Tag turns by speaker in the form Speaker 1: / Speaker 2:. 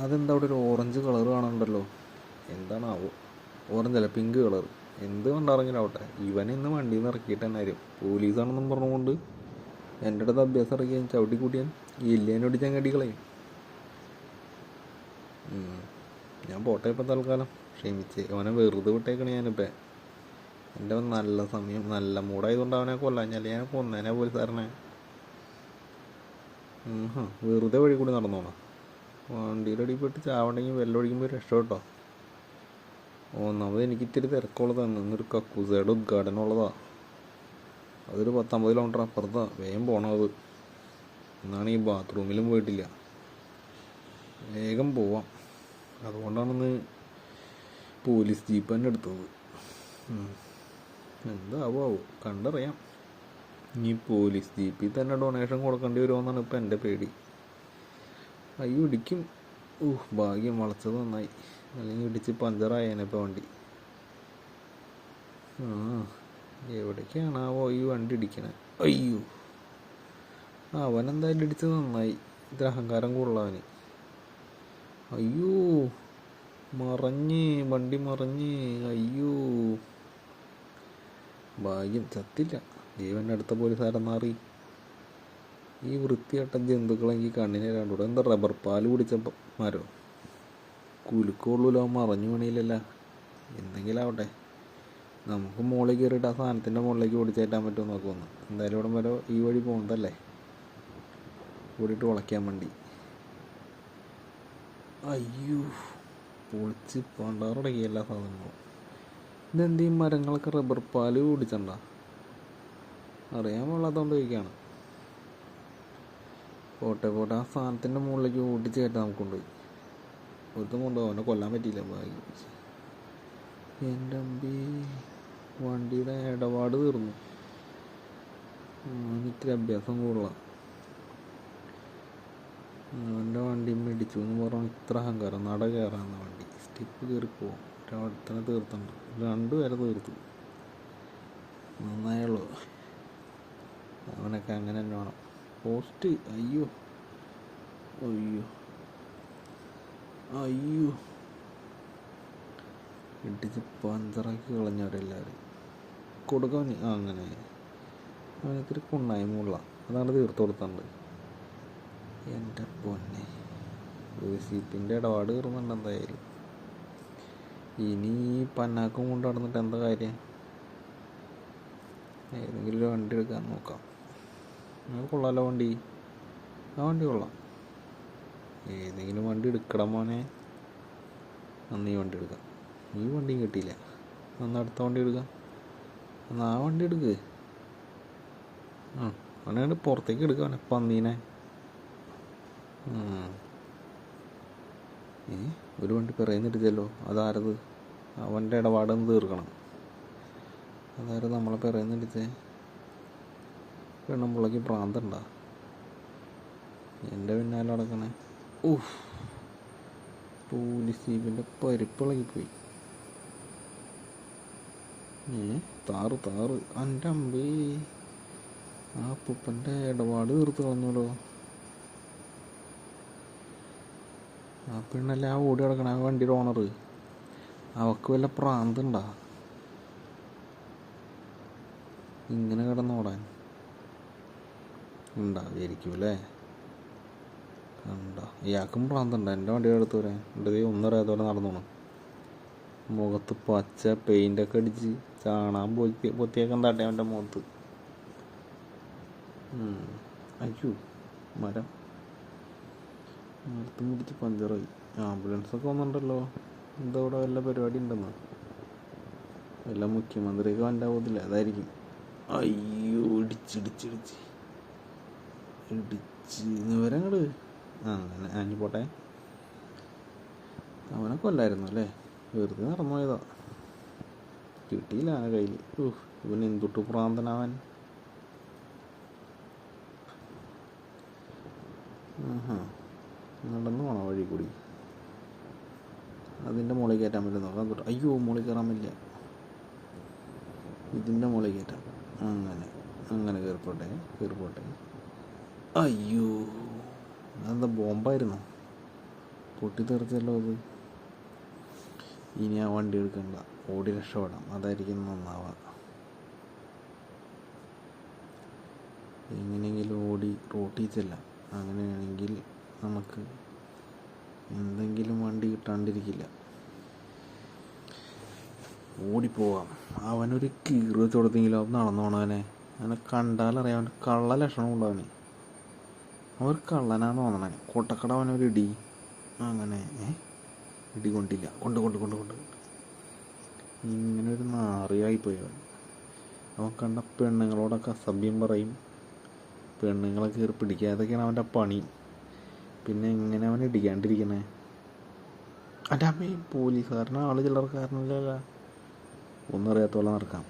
Speaker 1: അതെന്താ അവിടെ ഒരു ഓറഞ്ച് കളർ കാണുന്നുണ്ടല്ലോ? എന്താണാവോ? ഓറഞ്ച് അല്ല, പിങ്ക് കളർ. എന്ത് കണ്ടിറങ്ങിയാവട്ടെ, ഇവൻ ഇന്ന് വണ്ടിയിൽ നിന്ന് ഇറക്കിയിട്ട് തന്നെ ആരും പോലീസാണെന്നും പറഞ്ഞുകൊണ്ട് എൻ്റെ അടുത്ത് അഭ്യാസം ഇറക്കി ചവിട്ടി കൂട്ടിയാൻ ഇല്ലേനോട് ചങ്ങടികളെയും. ഞാൻ പോട്ടെ ഇപ്പം തൽക്കാലം, ക്ഷമിച്ച്. അവനെ വെറുതെ വിട്ടേക്കണേ ഞാനിപ്പോൾ. എൻ്റെ നല്ല സമയം, നല്ല മൂടായതുകൊണ്ട് അവനെ കൊല്ലാഞ്ഞാൽ ഞാൻ കൊന്നേനെ പോലീസുകാരനെ. വെറുതെ വഴി കൂടി നടന്നോളാം. വണ്ടിയുടെ അടിപ്പെട്ട് ചാവണ്ടെങ്കിൽ വെല്ലൊഴിക്കുമ്പോൾ രക്ഷപ്പെട്ടോ. ഒന്നാമത് എനിക്ക് ഇത്തിരി തിരക്കുള്ളതാണ്. ഇന്നൊരു കക്കൂസയുടെ ഉദ്ഘാടനം ഉള്ളതാ. അതൊരു 10-50 കിലോമീറ്റർ അപ്പുറത്താണ്. വേഗം പോകണത്. എന്നാണ് ഈ ബാത്റൂമിലും പോയിട്ടില്ല. വേഗം പോവാം. അതുകൊണ്ടാണിന്ന് പോലീസ് ജീപ്പ് തന്നെ എടുത്തത്. എന്താവോ കണ്ടറിയാം. ഇനി പോലീസ് ജീപ്പിൽ തന്നെ ഡൊണേഷൻ കൊടുക്കേണ്ടി വരുമോയെന്നാണ് ഇപ്പം എൻ്റെ പേടി. അയ്യോ ഇടിക്കും. ഭാഗ്യം, വളച്ചത് നന്നായി. അല്ലെങ്കിൽ ഇടിച്ച് പഞ്ചറായേനെ ഇപ്പോൾ വണ്ടി. എവിടേക്കാണാവോ ഈ വണ്ടി ഇടിക്കണേ? അയ്യോ, അവനെന്തായാലും ഇടിച്ചത് നന്നായി. ഇത് അഹങ്കാരം കൂടുതലവന്. അയ്യോ, മറഞ്ഞ്, വണ്ടി മറഞ്ഞ്. അയ്യോ, ഭാഗ്യം ചത്തില്ല. ജീവൻ്റെ അടുത്ത പോലീസുകാരെന്നാറി. ഈ വൃത്തിയായിട്ട ജന്തുക്കളെങ്കിൽ കണ്ണിനെ കണ്ടുകൂടെ. എന്താ റബ്ബർ പാല് കുടിച്ച മരോ? കുലുക്കുള്ളൂലോ, മറഞ്ഞു പണിയില്ലല്ല. എന്തെങ്കിലും ആവട്ടെ, നമുക്ക് മുകളിൽ കയറിയിട്ട് ആ സാധനത്തിൻ്റെ മുകളിലേക്ക് ഓടിച്ചേറ്റാൻ പറ്റുമോ നോക്കുമെന്ന്. എന്തായാലും ഇവിടെ വരെ ഈ വഴി പോകുന്നതല്ലേ, ഓടിയിട്ട് വളയ്ക്കാൻ വേണ്ടി. അയ്യോ, പൊളിച്ച് പണ്ടാറടക്കി എല്ലാ സാധനങ്ങളും. ഇതെന്ത് ഈ മരങ്ങളൊക്കെ റബ്ബർ പാല് കുടിച്ചണ്ട? അറിയാൻ പാടില്ലാത്തതുകൊണ്ട് ചോദിക്കുകയാണ്. പോട്ടെ, ആ സാധനത്തിൻ്റെ മുകളിലേക്ക് ഓടിച്ച് കയറ്റാൻ നമുക്കുണ്ട്. ഒരുത്തും കൊണ്ടുപോകും, അവനെ കൊല്ലാൻ പറ്റിയില്ല. ഭാഗ്യം. എൻ്റെ അമ്പി, വണ്ടിയുടെ ഇടപാട് തീർന്നു. എനിക്കൊരു അഭ്യാസം കൂടുതലാണ്. അവൻ്റെ വണ്ടി മേടിച്ചു എന്ന് പറഞ്ഞാൽ ഇത്ര അഹങ്കാരം. നട കയറാന്ന വണ്ടി സ്റ്റെപ്പ് കയറിപ്പോവും. ഒരാടത്തന്നെ തീർത്തുണ്ട്. 2 പേരെ തീർത്തു. നന്നായുള്ളൂ. അവനൊക്കെ അങ്ങനെ തന്നെ വേണം. പോസ്റ്റ്. അയ്യോ അയ്യോ അയ്യോ, ഇടിച്ച് പഞ്ചറാക്കി കളഞ്ഞവരെല്ലാവരും. കൊടുക്കാൻ അങ്ങനെ അവനൊത്തിരി കുണ്ണായ്മുള്ള അതാണ് തീർത്ത് കൊടുത്തുണ്ട്. എൻ്റെ പൊന്നെ, സീപ്പിൻ്റെ ഇടപാട് കയറുന്നുണ്ട്. എന്തായാലും ഇനി പന്നാക്കം കൊണ്ട് നടന്നിട്ട് എന്താ കാര്യം? ഏതെങ്കിലും ഒരു വണ്ടി എടുക്കാൻ നോക്കാം. കൊള്ളാലോ വണ്ടി. ആ വണ്ടി കൊള്ളാം. ഏതെങ്കിലും വണ്ടി എടുക്കണം മോനെ. അന്ന് ഈ വണ്ടി എടുക്കാം. ഈ വണ്ടിയും കിട്ടിയില്ല. അന്ന് അടുത്ത വണ്ടി എടുക്കാം. അന്ന് ആ വണ്ടി എടുക്ക്. അവനെ പുറത്തേക്ക് എടുക്കാനെ പന്നീനെ. ഒരു വണ്ടി പിറയുന്നിടിച്ചല്ലോ. അതാരത്? അവൻ്റെ ഇടപാടൊന്ന് തീർക്കണം. അതായത് നമ്മളെ പിറയുന്നിടിച്ചേ. പെണ്ണുമ്പിള്ളക്ക് പ്രാന്തണ്ടാ എൻ്റെ പിന്നാലെ നടക്കണേ. പോലീസ് ജീപ്പിൻ്റെ പരിപ്പിളകിപ്പോയി. താറ് എൻ്റെ അമ്പേ, ആ അപ്പൂപ്പൻ്റെ ഇടപാട് തീർത്ത് കളഞ്ഞോളൂ. ആ പെണ്ണല്ല ആ ഓടി കിടക്കണ ആ വണ്ടിയുടെ ഓണർ. അവക്ക് വല്ല പ്രാന്തണ്ടാ ഇങ്ങനെ കിടന്നോടാൻ? ഉണ്ടാവുമായിരിക്കും അല്ലേ. കണ്ട ഇയാൾക്കും പ്രാന്തണ്ട. എൻ്റെ വണ്ടിയുടെ അടുത്ത് വരാൻ എൻ്റെ ഒന്നറിയാത്ത പോലെ നടന്നോണം. മുഖത്ത് പച്ച പെയിൻ്റൊക്കെ അടിച്ച് ചാണാൻ പൊത്തിയേക്കാൻ തട്ടേ അവൻ്റെ മുഖത്ത്. അയ്യോ, മരത്ത് മുടിച്ച് പഞ്ചറായി. ആംബുലൻസൊക്കെ വന്നിട്ടുണ്ടല്ലോ. എന്താ ഇവിടെ വല്ല പരിപാടി ഉണ്ടെന്ന്? വല്ല മുഖ്യമന്ത്രിയൊക്കെ വൻ്റെ പോകത്തില്ല, അതായിരിക്കും. അയ്യോ, ഇടിച്ച് വരങ്ങട്. അങ്ങനെ അഞ്ഞു പോട്ടെ. അവനെ കൊല്ലായിരുന്നു അല്ലേ? വെറുതെ നടന്നു പോയതാ. കിട്ടിയില്ല അവനെ കയ്യിൽ. ഇവൻ എന്തുട്ട് പ്രാന്തനാവൻ. നടന്നു പോണോ വഴി കൂടി? അതിൻ്റെ മുകളിൽ കയറ്റാൻ പറ്റും നോക്കാം. അയ്യോ, മുകളിൽ കയറാൻ പറ്റില്ല. ഇതിൻ്റെ മുകളിൽ കയറ്റാം. അങ്ങനെ കയറിപ്പോട്ടെ. അയ്യോ, അതെന്താ ബോംബായിരുന്നു? പൊട്ടിത്തെറിച്ചല്ലോ അത്. ഇനി ആ വണ്ടി എടുക്കണ്ട, ഓടി രക്ഷപ്പെടാം, അതായിരിക്കും നന്നാവുക. എങ്ങനെയെങ്കിലും ഓടി റോട്ടിൽ ചെല്ലാം. അങ്ങനെയാണെങ്കിൽ നമുക്ക് എന്തെങ്കിലും വണ്ടി കിട്ടാണ്ടിരിക്കില്ല. ഓടിപ്പോവാം. അവനൊരു കീറ് വെച്ച് കൊടുത്തെങ്കിലും അവൻ നടന്നു പോണവനെ. അവനെ കണ്ടാലറിയാം അവൻ്റെ കള്ള ലക്ഷണമുണ്ട് അവന്. അവർ കള്ളനാന്ന് തോന്നണേ. കൊട്ടക്കട അവനൊരു ഇടി. അങ്ങനെ ഇടി കൊണ്ടില്ല, കൊണ്ട് കൊണ്ട് കൊണ്ട് കൊണ്ട് ഇങ്ങനെ ഒരു നാറിയായിപ്പോയി അവൻ. അവൻ കണ്ട പെണ്ണുങ്ങളോടൊക്കെ അസഭ്യം പറയും, പെണ്ണുങ്ങളെ കയറി പിടിക്കുക. അതൊക്കെയാണ് അവൻ്റെ പണി. പിന്നെ എങ്ങനെ അവൻ ഇടിക്കാണ്ടിരിക്കണേ? എൻ്റെ അമ്മ പോലീസുകാരനാ, ആള് ചില്ലറക്കാരനല്ല. ഒന്നും അറിയാത്ത പോലെ നടക്കാം.